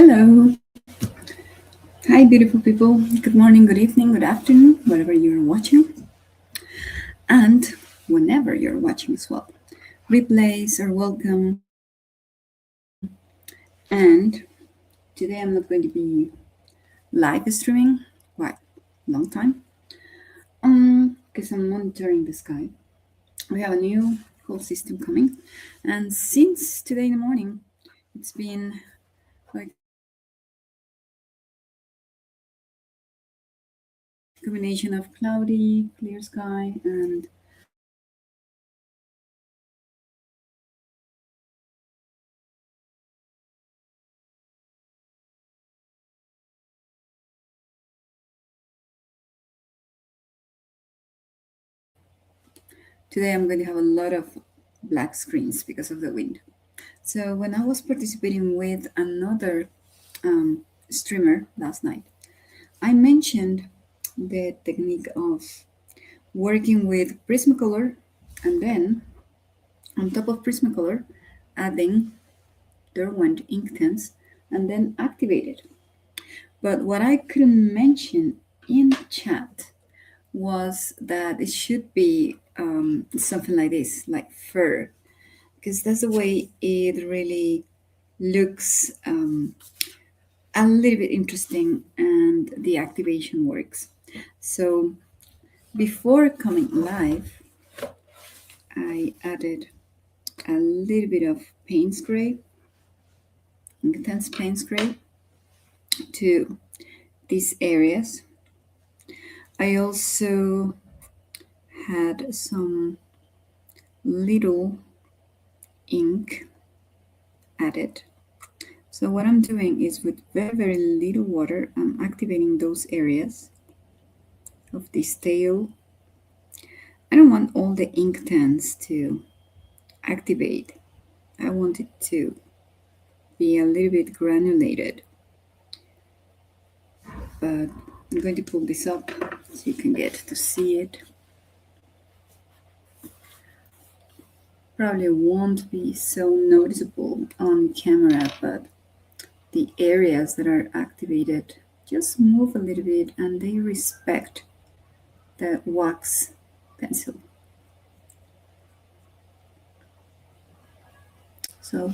Hello. Hi, beautiful people. Good morning, good evening, good afternoon, whatever you're watching, and whenever you're watching as well. Replays are welcome. And today I'm not going to be live streaming quite long time because I'm monitoring the sky. We have a new whole system coming, and since today in the morning, it's been like a combination of cloudy, clear sky, and today I'm going to have a lot of black screens because of the wind. So when I was participating with another streamer last night, I mentioned the technique of working with Prismacolor and then on top of Prismacolor adding Derwent Inktense and then activate it. But what I couldn't mention in chat was that it should be something like this, like fur, because that's the way it really looks a little bit interesting and the activation works. So before coming live, I added a little bit of Payne's Gray, intense Payne's Gray to these areas. I also had some little ink added. So what I'm doing is with very, very little water, I'm activating those areas of this tail. I don't want all the ink tents to activate. I want it to be a little bit granulated. But I'm going to pull this up so you can get to see it. Probably won't be so noticeable on camera, but the areas that are activated just move a little bit and they respect the wax pencil. So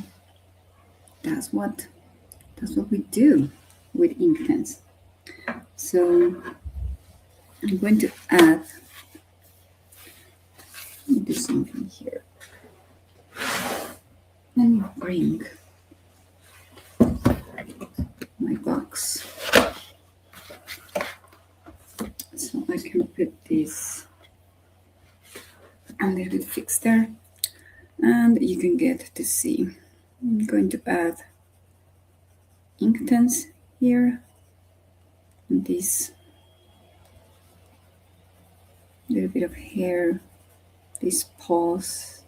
that's what we do with ink pens. So I'm going to do something here. Let me bring my box so I can put this a little bit fixed there and you can get to see. I'm going to add ink tents here and this little bit of hair, this paws.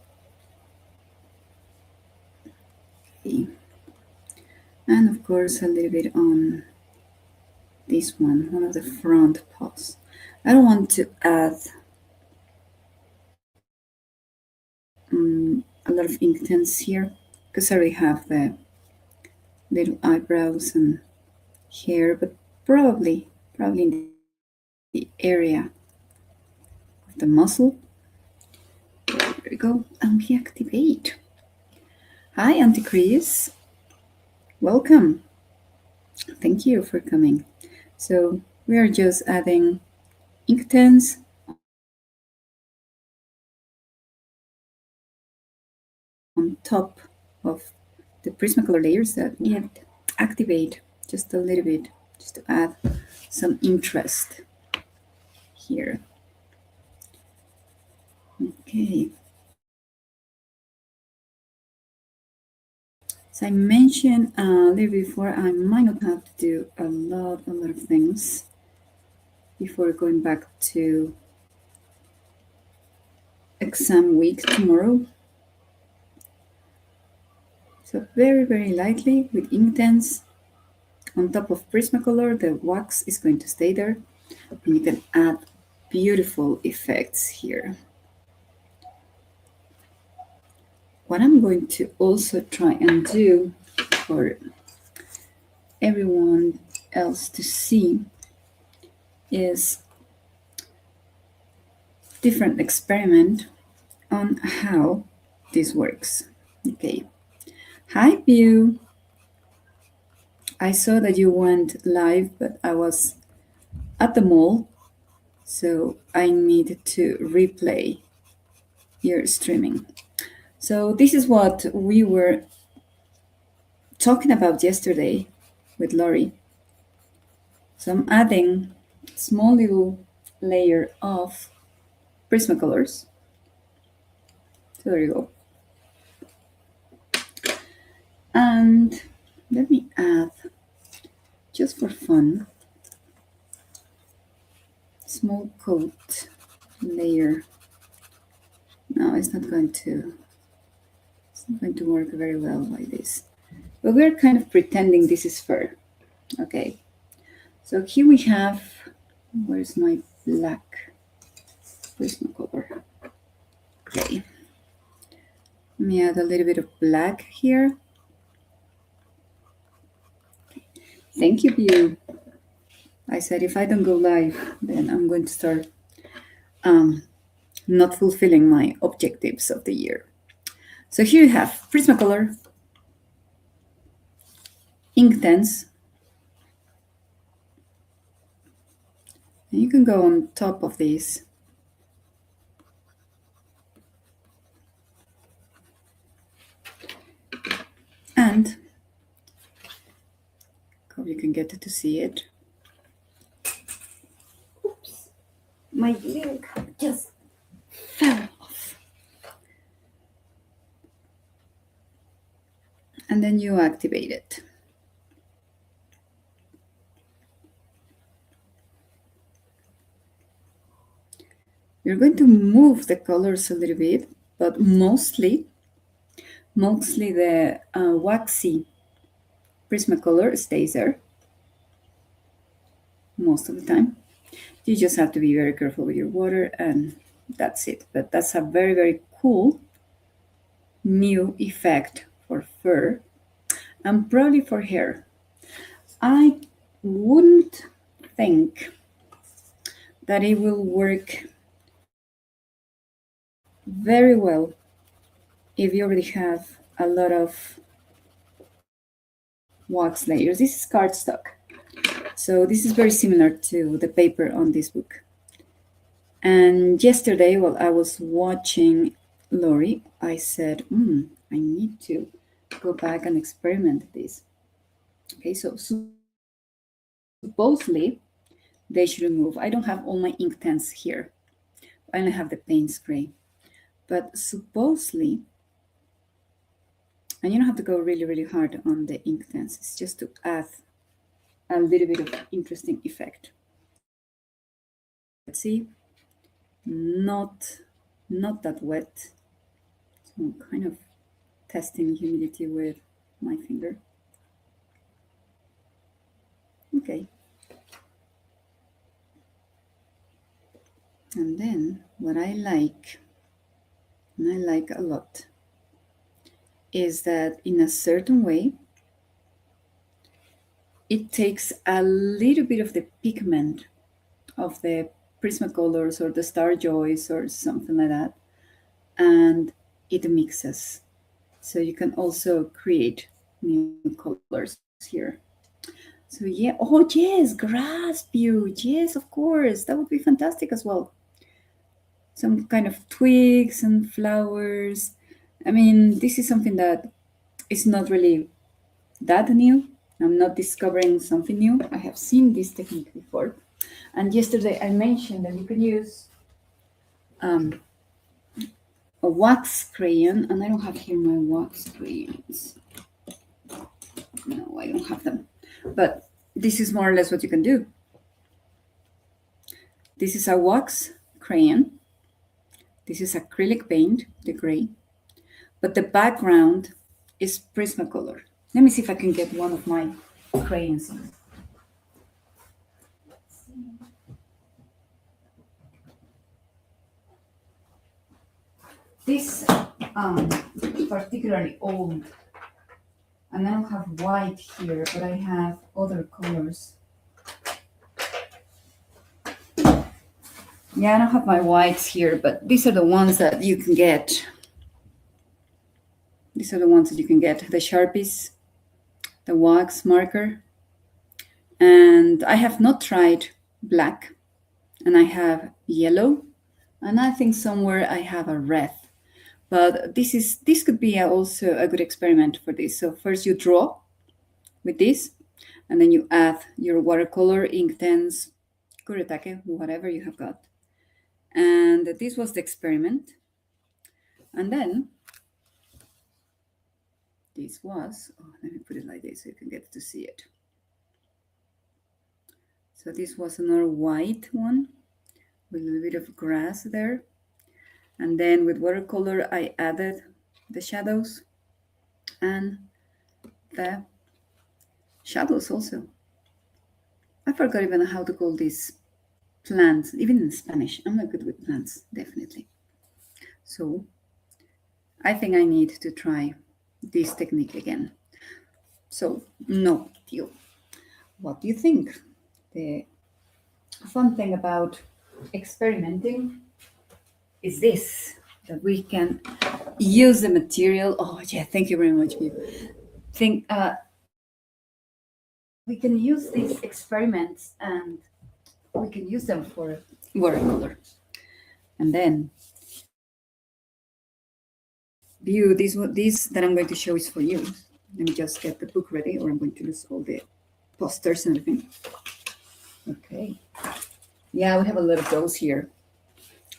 Okay. And of course a little bit on this one of the front paws. I don't want to add a lot of ink tents here because I already have the little eyebrows and hair, but probably in the area of the muzzle. There we go, and we activate. Hi, Auntie Chris. Welcome. Thank you for coming. So we are just adding ink tents on top of the Prismacolor layers that we have activate just a little bit, just to add some interest here. Okay. So I mentioned a little before, I might not have to do a lot of things before going back to exam week tomorrow. So very, very lightly with Inktense on top of Prismacolor, the wax is going to stay there. And you can add beautiful effects here. What I'm going to also try and do for everyone else to see is different experiment on how this works. Okay. Hi, Pew. I saw that you went live, but I was at the mall, so I need to replay your streaming. So this is what we were talking about yesterday with Lori. So I'm adding small little layer of Prismacolors. So there you go. And let me add, just for fun, small coat layer. No, it's not going to work very well like this. But we're kind of pretending this is fur. Okay. So here we have, where's my black Prismacolor? Okay. Let me add a little bit of black here. Thank you, Pew. I said if I don't go live, then I'm going to start not fulfilling my objectives of the year. So here you have Prismacolor, Inktense, and you can go on top of these. And hope you can get to see it. Oops, my link just fell off. And then you activate it. You're going to move the colors a little bit, but mostly the waxy Prismacolor stays there most of the time. You just have to be very careful with your water, and that's it. But that's a very, very cool new effect for fur and probably for hair. I wouldn't think that it will work very well if you already have a lot of wax layers. This is cardstock. So this is very similar to the paper on this book. And yesterday, while I was watching Lori, I said, I need to go back and experiment this. Okay, so supposedly they should remove. I don't have all my Inktense here. I only have the paint spray. But supposedly, and you don't have to go really, really hard on the Inktense. It's just to add a little bit of interesting effect. Let's see, not that wet. So I'm kind of testing humidity with my finger. Okay. And then what I like, and I like a lot, is that in a certain way, it takes a little bit of the pigment of the Prismacolors or the Star Joys or something like that, and it mixes. So you can also create new colors here. So yeah, oh yes, grass view. Yes, of course, that would be fantastic as well. Some kind of twigs and flowers. I mean, this is something that is not really that new. I'm not discovering something new. I have seen this technique before. And yesterday I mentioned that you can use a wax crayon, and I don't have here my wax crayons. No, I don't have them. But this is more or less what you can do. This is a wax crayon. This is acrylic paint, the gray. But the background is Prismacolor. Let me see if I can get one of my crayons in. This particularly old And I don't have white here, but I have other colors. Yeah, I don't have my whites here, but these are the ones that you can get. These are the ones that you can get. The Sharpies, the wax marker. And I have not tried black. And I have yellow. And I think somewhere I have a red. But this could be also a good experiment for this. So first you draw with this, and then you add your watercolor, Inktense, Kuretake, whatever you have got. And this was the experiment. And then this was, let me put it like this so you can get to see it. So this was another white one with a little bit of grass there. And then with watercolor, I added the shadows and the shadows also. I forgot even how to call these plants, even in Spanish. I'm not good with plants, definitely. So I think I need to try this technique again. So, no, Theo, what do you think? The fun thing about experimenting is this, that we can use the material. Oh, yeah, thank you very much. We can use these experiments and we can use them for watercolor. And then view this that I'm going to show is for you. Let me just get the book ready, or I'm going to lose all the posters and everything. Okay. Yeah, we have a lot of those here,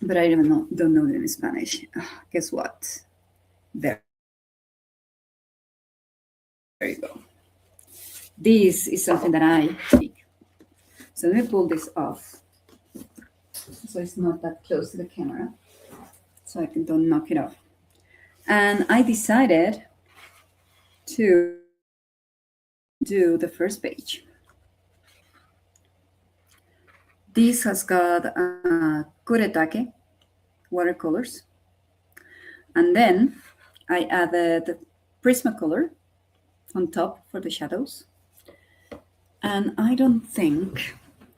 but I don't know them in Spanish. Guess what? There you go. This is something that I think. So let me pull this off, so it's not that close to the camera, so I don't knock it off. And I decided to do the first page. This has got Kuretake watercolors. And then I added Prismacolor on top for the shadows. And I don't think,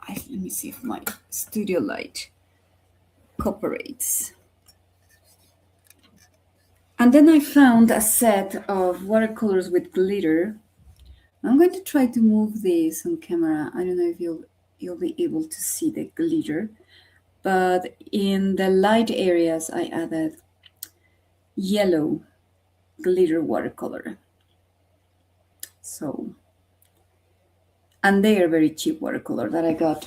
let me see if my studio light cooperates. And then I found a set of watercolors with glitter. I'm going to try to move this on camera. I don't know if you'll be able to see the glitter, but in the light areas I added yellow glitter watercolor. So, and they are very cheap watercolor that I got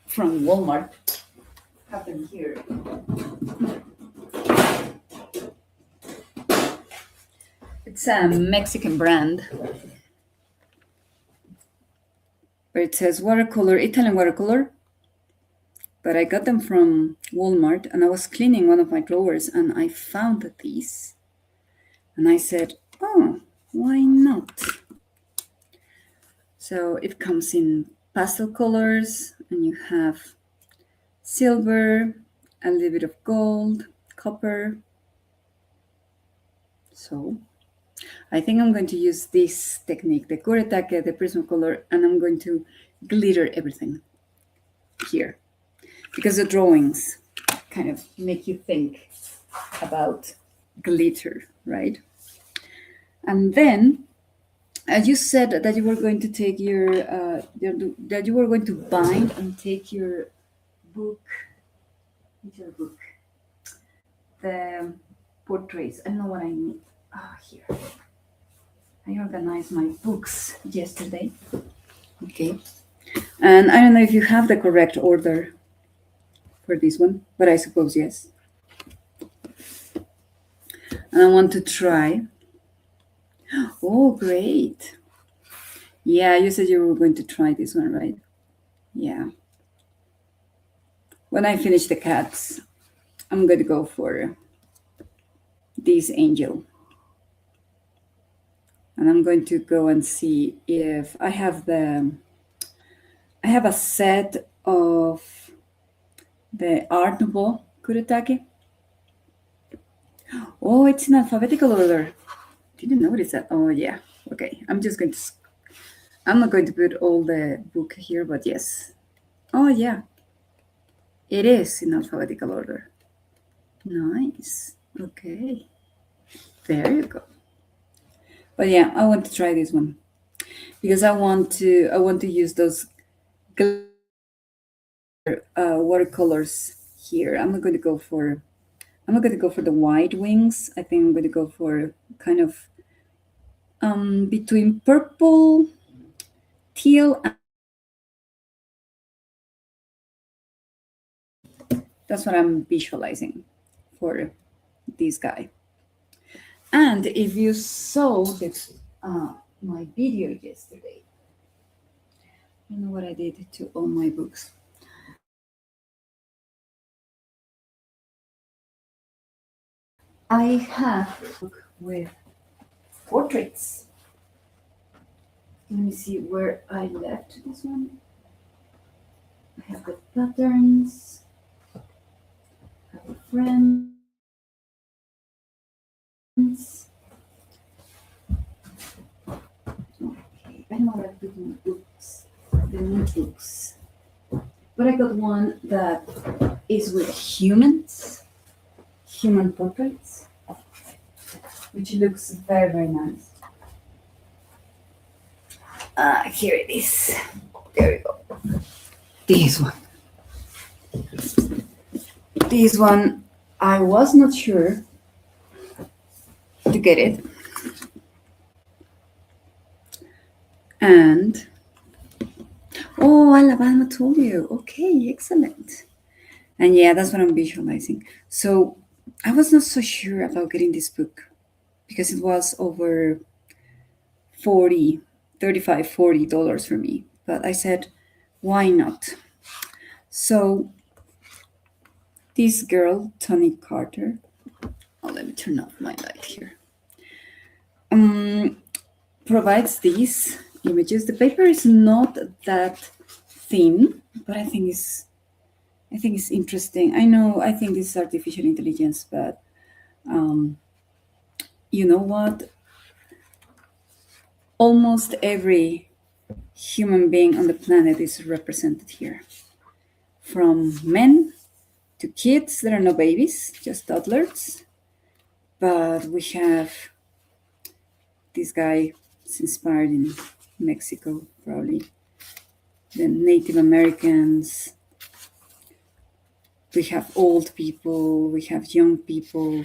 from Walmart. Have them here. It's a Mexican brand, but it says watercolor, Italian watercolor. But I got them from Walmart, and I was cleaning one of my drawers and I found these. And I said, oh, why not? So it comes in pastel colors, and you have silver, a little bit of gold, copper. So I think I'm going to use this technique, the Kuretake, the Prismacolor, and I'm going to glitter everything here, because the drawings kind of make you think about glitter, right? And then you said that you were going to take that you were going to bind and take your book, the portraits. I don't know what I need. Here. I organized my books yesterday. Okay. And I don't know if you have the correct order for this one, but I suppose yes. And I want to try. Oh, great. Yeah, you said you were going to try this one, right? Yeah. When I finish the cats, I'm going to go for this angel. And I'm going to go and see if I have a set of the Art Nouveau Kuretake. Oh, it's in alphabetical order. Didn't notice that. Oh, yeah. Okay, I'm not going to put all the book here, but yes. Oh, yeah, it is in alphabetical order. Nice. Okay, there you go. But yeah, I want to try this one because I want to use those watercolors here. I'm not going to go for the wide wings. I think I'm going to go for kind of between purple, teal, and that's what I'm visualizing for this guy. And if you saw my video yesterday, you know what I did to all my books. I have a book with portraits. Let me see where I left this one. I have the patterns. I have a friends. Okay, I know what I put in the books, the notebooks. But I got one that is with humans, human portraits, which looks very, very nice. Here it is. There we go. This one. This one, I was not sure to get it. And, oh, Alabama told you. Okay, excellent. And yeah, that's what I'm visualizing. So I was not so sure about getting this book because it was over 40, 35, $40 for me. But I said, why not? So this girl, Tony Carter, oh, let me turn off my light here, provides these images. The paper is not that thin, but I think it's interesting. I think this is artificial intelligence, but you know what? Almost every human being on the planet is represented here. From men to kids, there are no babies, just toddlers. But we have this guy is inspired in Mexico, probably. The Native Americans. We have old people, we have young people,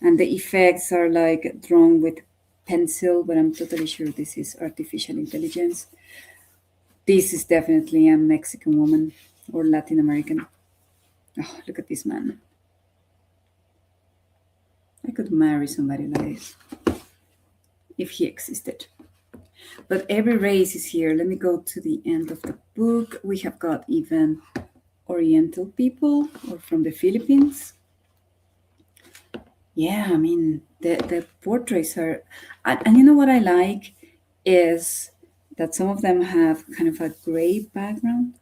and the effects are like drawn with pencil, but I'm totally sure this is artificial intelligence. This is definitely a Mexican woman or Latin American. Oh, look at this man. I could marry somebody like this if he existed. But every race is here. Let me go to the end of the book. We have got even Oriental people or from the Philippines. Yeah, I mean, the portraits are, and you know what I like is that some of them have kind of a gray background.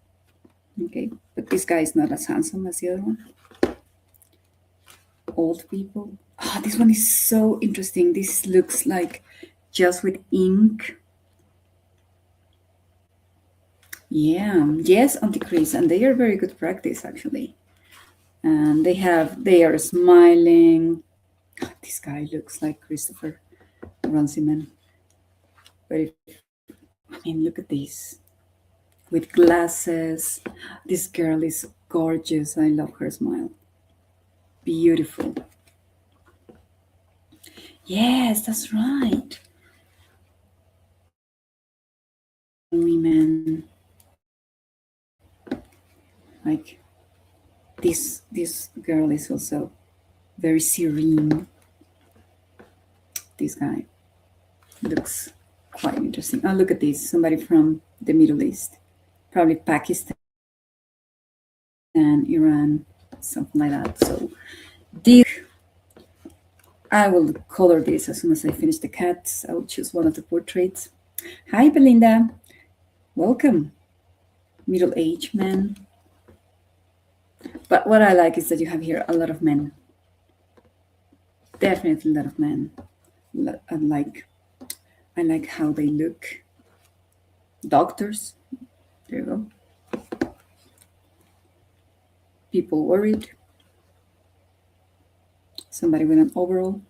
Okay, but this guy is not as handsome as the other one. Old people. Ah, this one is so interesting. This looks like just with ink. Yeah, yes, anti-crease, and they are very good practice actually. And they are smiling. This guy looks like Christopher Runciman. But I mean, look at this. With glasses. This girl is gorgeous. I love her smile. Beautiful. Yes, that's right. Women. Like this girl is also very serene. This guy looks quite interesting. Oh, look at this. Somebody from the Middle East. Probably Pakistan, Iran, something like that. So this, I will color this as soon as I finish the cats. I will choose one of the portraits. Hi, Belinda. Welcome. Middle-aged man. But what I like is that you have here a lot of men. Definitely a lot of men. Like I like how they look. Doctors, there you go. People worried. Somebody with an overall.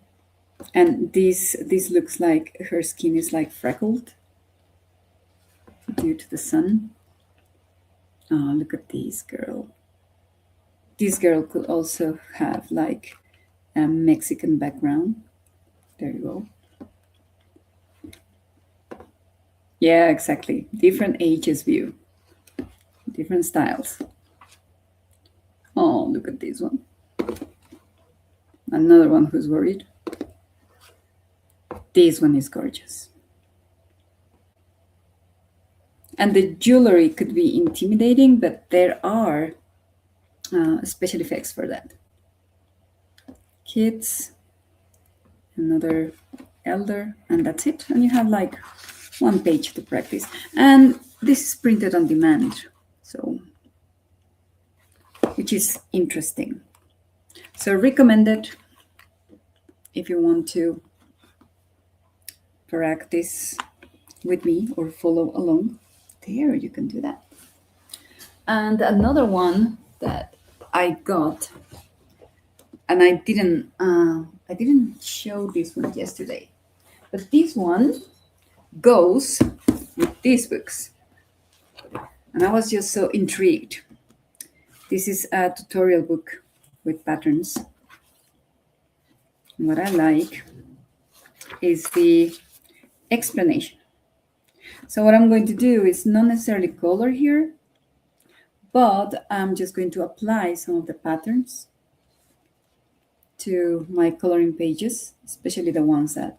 And this looks like her skin is like freckled due to the sun. Oh, look at this girl. This girl could also have like a Mexican background. There you go. Yeah, exactly. Different ages view. Different styles. Oh, look at this one. Another one who's worried. This one is gorgeous. And the jewelry could be intimidating, but there are special effects for that. Kids, another elder, and that's it. And you have like one page to practice. And this is printed on demand, so which is interesting. So recommended if you want to practice with me or follow along. There, you can do that. And another one that I got, and I didn't show this one yesterday, but this one goes with these books, and I was just so intrigued. This is a tutorial book with patterns. And what I like is the explanation. So what I'm going to do is not necessarily color here, but I'm just going to apply some of the patterns to my coloring pages, especially the ones that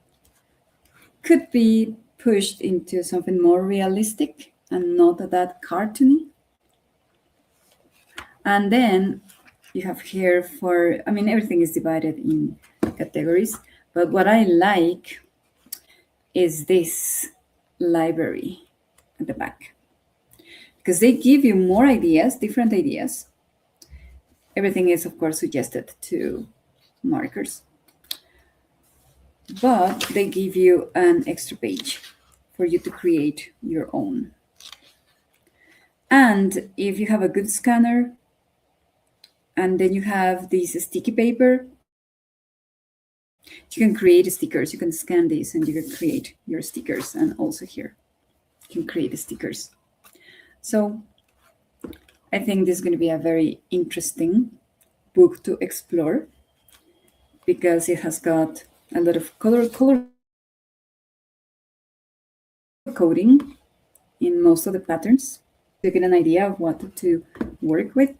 could be pushed into something more realistic and not that cartoony. And then you have here everything is divided in categories, but what I like is this library at the back, because they give you more ideas, different ideas. Everything is, of course, suggested to markers, but they give you an extra page for you to create your own. And if you have a good scanner, and then you have this sticky paper, you can create stickers. You can scan this and you can create your stickers. And also here, you can create the stickers. So I think this is going to be a very interesting book to explore, because it has got a lot of color coding in most of the patterns to get an idea of what to work with.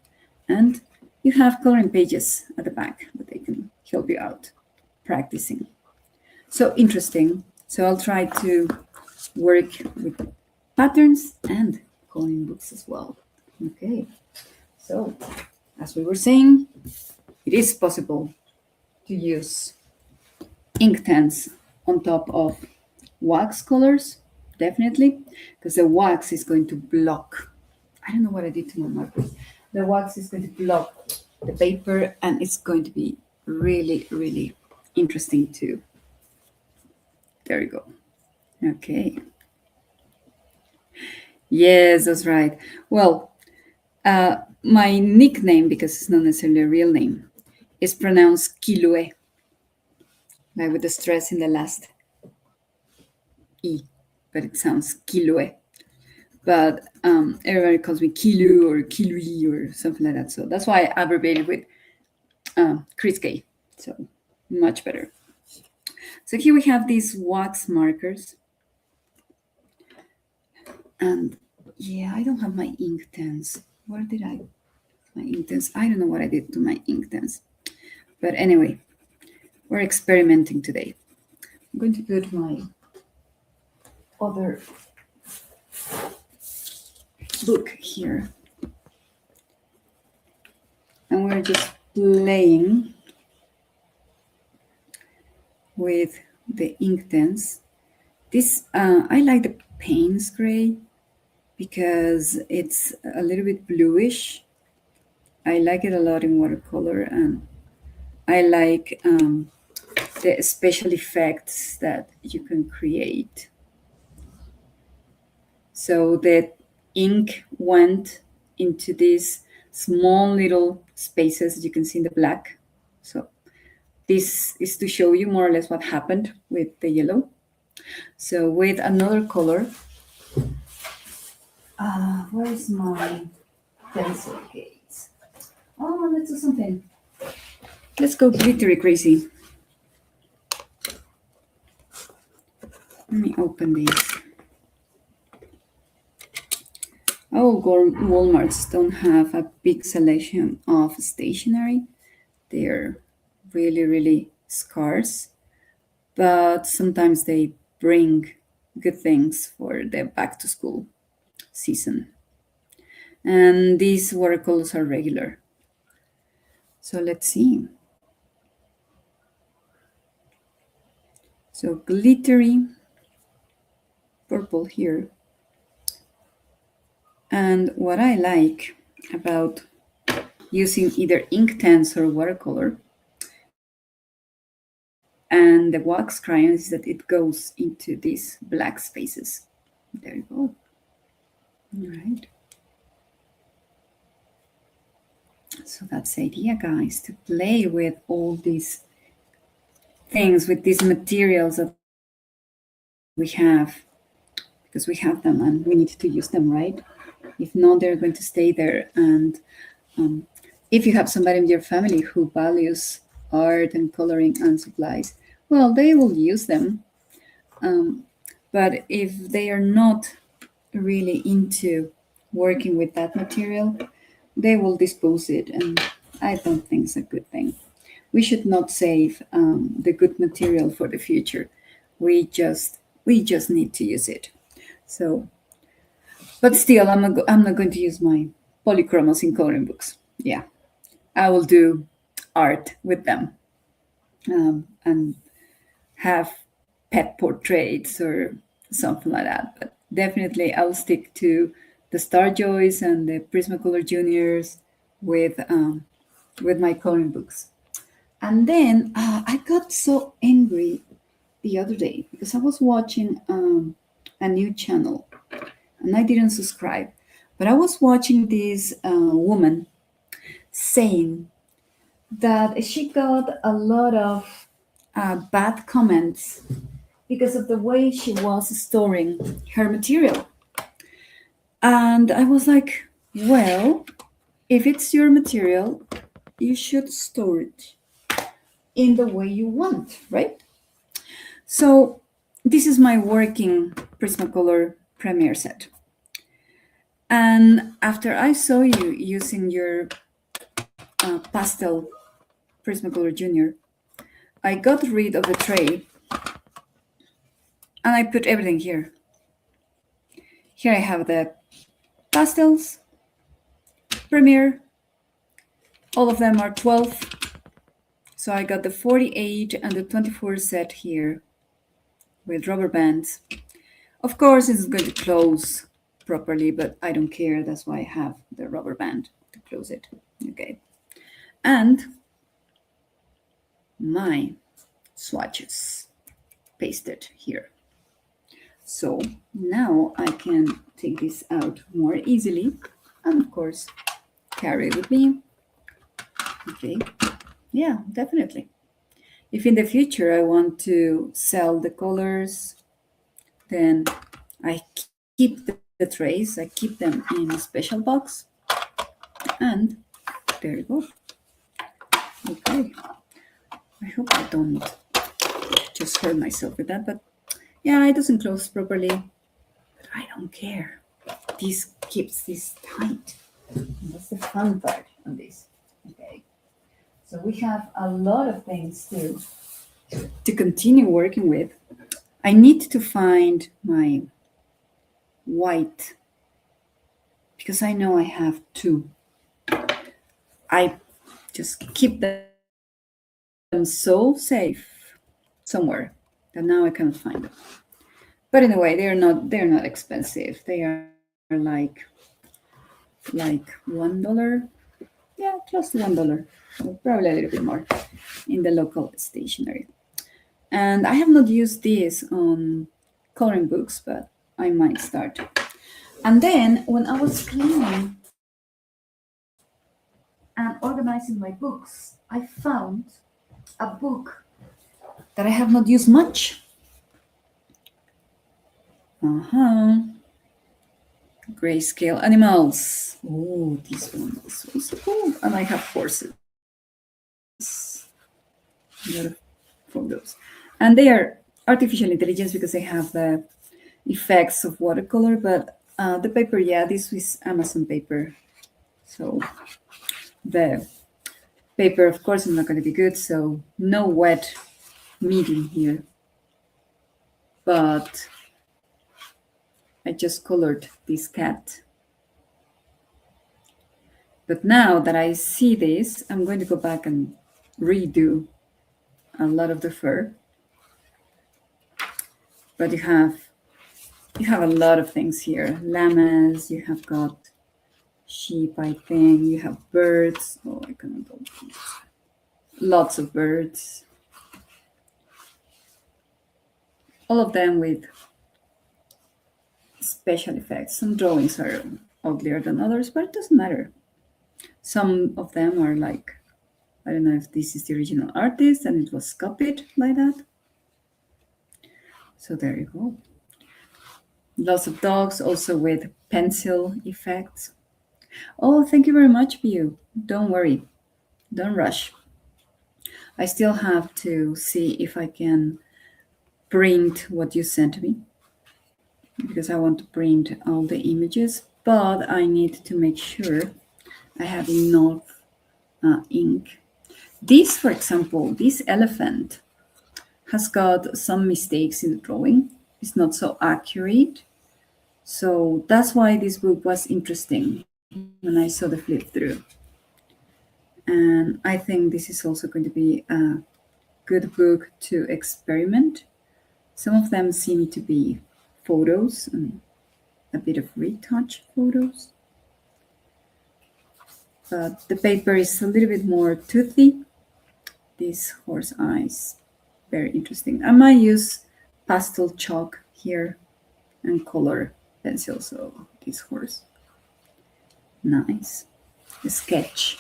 And you have coloring pages at the back that they can help you out practicing. So interesting. So I'll try to work with patterns and coloring books as well. Okay. So as we were saying, it is possible to use Inktense on top of wax colors, definitely, because the wax is going to block. I don't know what I did to my markers. The wax is going to block the paper, and it's going to be really, really interesting too. There you go. Okay. Yes, that's right. Well, my nickname, because it's not necessarily a real name, is pronounced Kilue, like with the stress in the last E, but it sounds Kilue. But everybody calls me Kilu or Kilui or something like that. So that's why I abbreviated with Chris K. So much better. So here we have these wax markers. And yeah, I don't have my Inktense. Where did my Inktense? I don't know what I did to my Inktense. But anyway, we're experimenting today. I'm going to put my other book here. And we're just playing with the Inktense. This, I like the Payne's gray because it's a little bit bluish. I like it a lot in watercolor, and I like the special effects that you can create So the ink went into these small little spaces you can see in the black. So this is to show you more or less what happened with the yellow. So with another color, where is my pencil case? Oh, let's do something. Let's go glittery crazy. Let me open these. Oh, Walmarts don't have a big selection of stationery. They're really, really scarce, but sometimes they bring good things for the back to school season. And these watercolors are regular. So let's see. So glittery purple here. And what I like about using either Inktense or watercolor and the wax crayon is that it goes into these black spaces. There you go. All right. So that's the idea, guys, to play with all these things, with these materials that we have, because we have them and we need to use them, right? If not, they're going to stay there. And if you have somebody in your family who values art and coloring and supplies, well, they will use them. But if they are not really into working with that material, they will dispose it, and I don't think it's a good thing. We should not save the good material for the future. We just need to use it. So, but still, I'm not going to use my polychromos in coloring books. Yeah, I will do art with them and have pet portraits or something like that. But definitely, I'll stick to the Starjoys and the Prismacolor Juniors with my coloring books. And then I got so angry the other day because I was watching a new channel and I didn't subscribe, but I was watching this woman saying that she got a lot of bad comments because of the way she was storing her material. And I was like, well, if it's your material, you should store it in the way you want, right? So this is my working Prismacolor Premiere set. And after I saw you using your pastel Prismacolor Junior, I got rid of the tray and I put everything here. Here I have the pastels, Premiere, all of them are 12. So I got the 48 and the 24 set here with rubber bands. Of course, it's going to close properly, but I don't care. That's why I have the rubber band to close it. Okay. And my swatches pasted here. So now I can take this out more easily and of course carry it with me. Okay. Yeah, definitely. If in the future I want to sell the colors, then I keep the trays, I keep them in a special box, and there you go. Okay. I hope I don't just hurt myself with that, but yeah, it doesn't close properly, but I don't care. This keeps this tight. That's the fun part on this. Okay. So we have a lot of things to continue working with. I need to find my white because I know I have two. I just keep them so safe somewhere that now I cannot find them. But anyway, they're not expensive. They are like $1. Yeah, close to $1. Probably a little bit more in the local stationery. And I have not used this on coloring books, but I might start. And then when I was cleaning and organizing my books, I found a book that I have not used much. Grayscale animals. Oh, this one is also cool. And I have horses. A lot of photos. And they are artificial intelligence because they have the effects of watercolor, but the paper, yeah, this is Amazon paper. So the paper, of course, is not going to be good, so no wet medium here. But I just colored this cat. But now that I see this, I'm going to go back and redo a lot of the fur. But you have a lot of things here. Llamas, you have got sheep, I think. You have birds. Oh, I cannot open this. Lots of birds. All of them with special effects. Some drawings are uglier than others, but it doesn't matter. Some of them are like, I don't know if this is the original artist and it was copied like that. So there you go. Lots of dogs also with pencil effects. Oh, thank you very much, Biu. Don't worry. Don't rush. I still have to see if I can print what you sent me because I want to print all the images, but I need to make sure I have enough ink. This, for example, this elephant has got some mistakes in the drawing. It's not so accurate. So that's why this book was interesting when I saw the flip through. And I think this is also going to be a good book to experiment. Some of them seem to be photos and a bit of retouch photos. But the paper is a little bit more toothy. These horse eyes, very interesting. I might use pastel chalk here and color pencil. So this horse, nice. A sketch.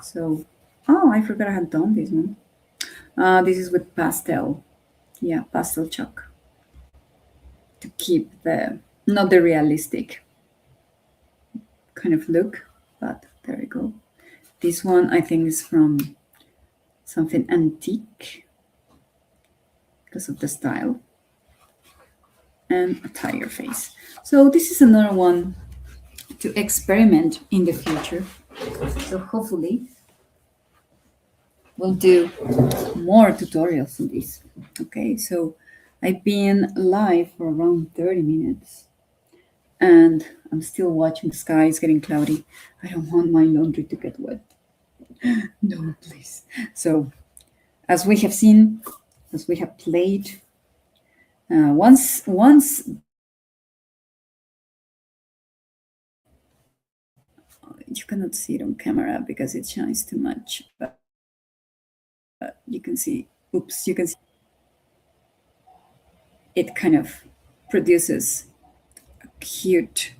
So, oh, I forgot I had done this one. This is with pastel. Yeah, pastel chalk. To keep not the realistic kind of look, but there we go. This one I think is from something antique because of the style. And a tiger face. So this is another one to experiment in the future. So hopefully we'll do more tutorials on this. Okay, so I've been live for around 30 minutes and I'm still watching the sky. It's getting cloudy. I don't want my laundry to get wet. No, please. So as we have seen, as we have played, once you cannot see it on camera because it shines too much, but you can see, oops, you can see it kind of produces a cute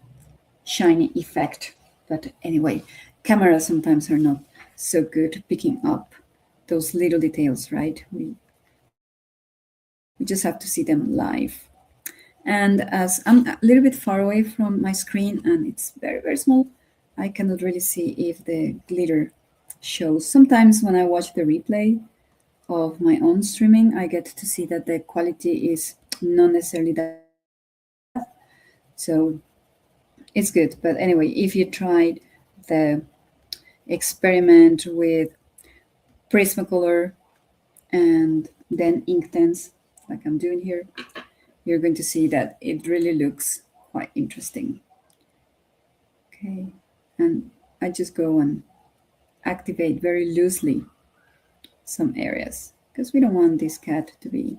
shiny effect. But anyway, cameras sometimes are not so good picking up those little details, right? We just have to see them live. And as I'm a little bit far away from my screen and it's very, very small, I cannot really see if the glitter shows. Sometimes when I watch the replay of my own streaming, I get to see that the quality is not necessarily that. So it's good. But anyway, if you tried the experiment with Prismacolor and then Inktense, like I'm doing here, you're going to see that it really looks quite interesting. Okay, and I just go and activate very loosely some areas because we don't want this cat to be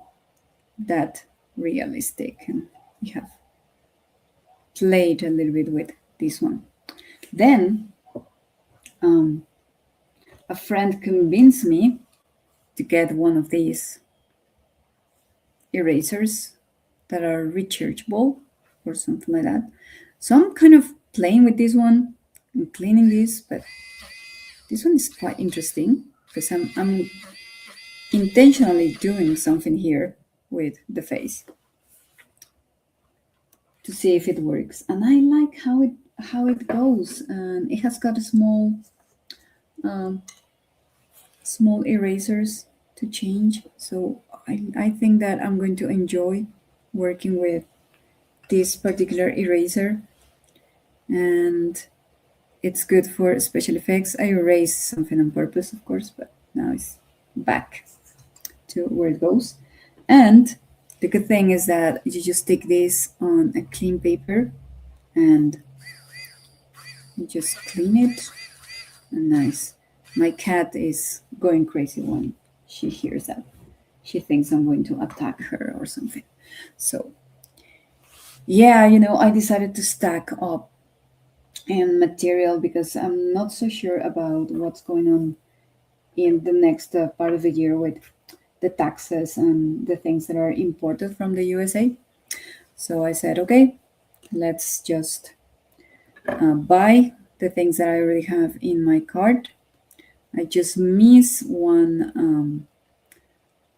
that realistic, and we have played a little bit with this one. Then a friend convinced me to get one of these erasers that are rechargeable or something like that. So I'm kind of playing with this one and cleaning this, but this one is quite interesting because I'm intentionally doing something here with the face to see if it works. And I like how it goes. And it has got a um, small erasers to change. So I think that I'm going to enjoy working with this particular eraser, and it's good for special effects. I erased something on purpose, of course, but now it's back to where it goes. And the good thing is that you just stick this on a clean paper and you just clean it. And nice. My cat is going crazy when she hears that. She thinks I'm going to attack her or something. So, yeah, I decided to stack up and material because I'm not so sure about what's going on in the next part of the year with the taxes and the things that are imported from the USA. So I said, okay, let's just buy the things that I already have in my cart. I just miss one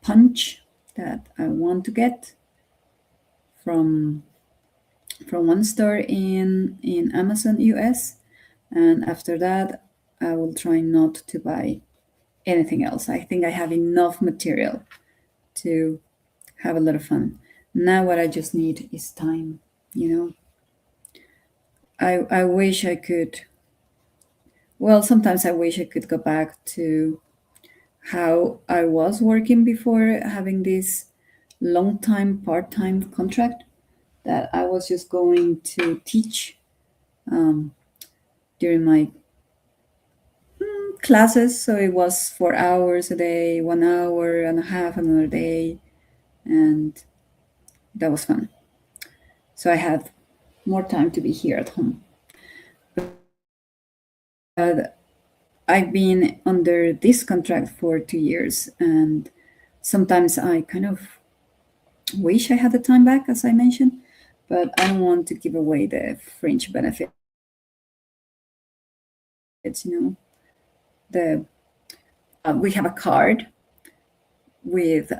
punch that I want to get from one store in Amazon US, and after that I will try not to buy anything else. I think I have enough material to have a lot of fun. Now what I just need is time, you know. I wish I could, well, sometimes I wish I could go back to how I was working before having this long time part-time contract, that I was just going to teach um, during my classes. So it was 4 hours a day, 1 hour and a half another day, and that was fun. So I had more time to be here at home. But I've been under this contract for 2 years, and sometimes I kind of wish I had the time back, as I mentioned, but I don't want to give away the fringe benefits. The we have a card with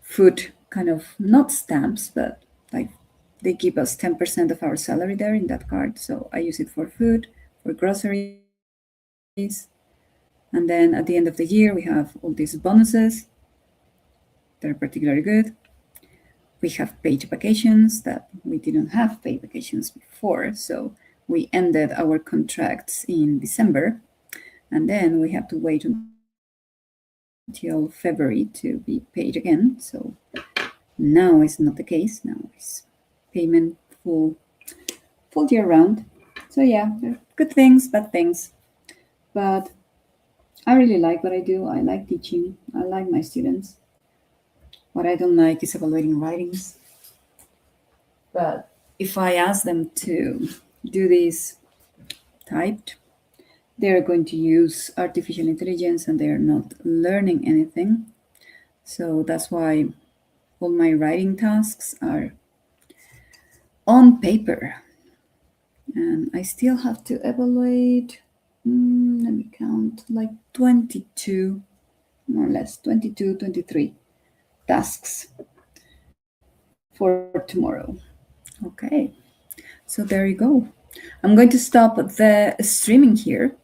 food, kind of not stamps, but like they give us 10% of our salary there in that card. So I use it for food, for groceries. And then at the end of the year, we have all these bonuses that are particularly good. We have paid vacations that we didn't have paid vacations before. So we ended our contracts in December, and then we have to wait until February to be paid again. So now it's not the case. Now it's payment full year round. So yeah, there are good things, bad things. But I really like what I do. I like teaching. I like my students. What I don't like is evaluating writings. But if I ask them to do this typed, they're going to use artificial intelligence and they're not learning anything. So that's why all my writing tasks are on paper. And I still have to evaluate, let me count, like 22, more or less, 22, 23 tasks for tomorrow. Okay, so there you go. I'm going to stop the streaming here.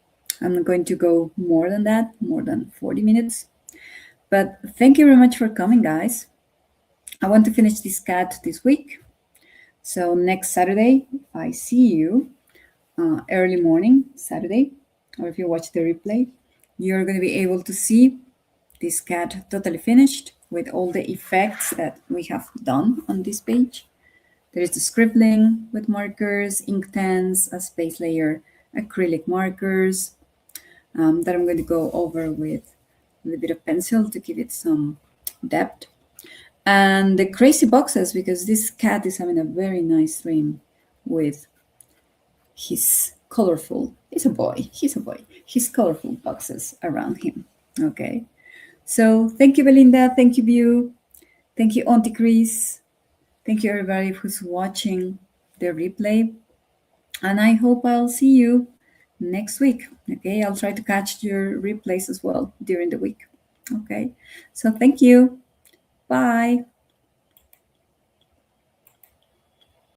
I'm not going to go more than that, more than 40 minutes. But thank you very much for coming, guys. I want to finish this cat this week. So next Saturday, if I see you early morning, Saturday, or if you watch the replay, you're going to be able to see this cat totally finished with all the effects that we have done on this page. There is the scribbling with markers, Inktense, a space layer, acrylic markers that I'm going to go over with a little bit of pencil to give it some depth. And the crazy boxes, because this cat is having a very nice dream with his colorful, he's a boy, his colorful boxes around him. Okay. So thank you, Belinda. Thank you, Beau. Thank you, Auntie Chris. Thank you, everybody who's watching the replay. And I hope I'll see you next week. Okay, I'll try to catch your replays as well during the week. Okay, so thank you. Bye.